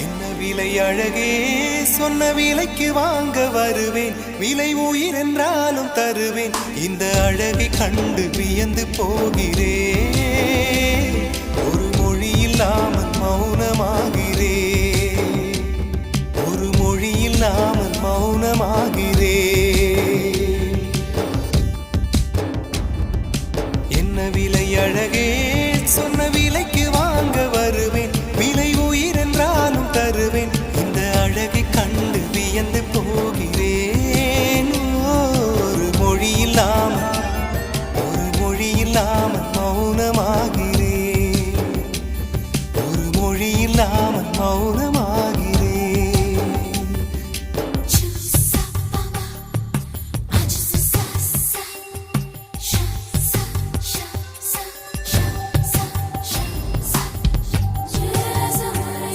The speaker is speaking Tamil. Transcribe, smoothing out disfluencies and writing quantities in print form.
என்ன விலை அழகே, சொன்ன விலைக்கு வாங்க வருவேன். விலை உயிர் என்றாலும் தருவேன். இந்த அழகை கண்டு வியந்து போகிறேன். ஒரு மொழி இல்லாமல்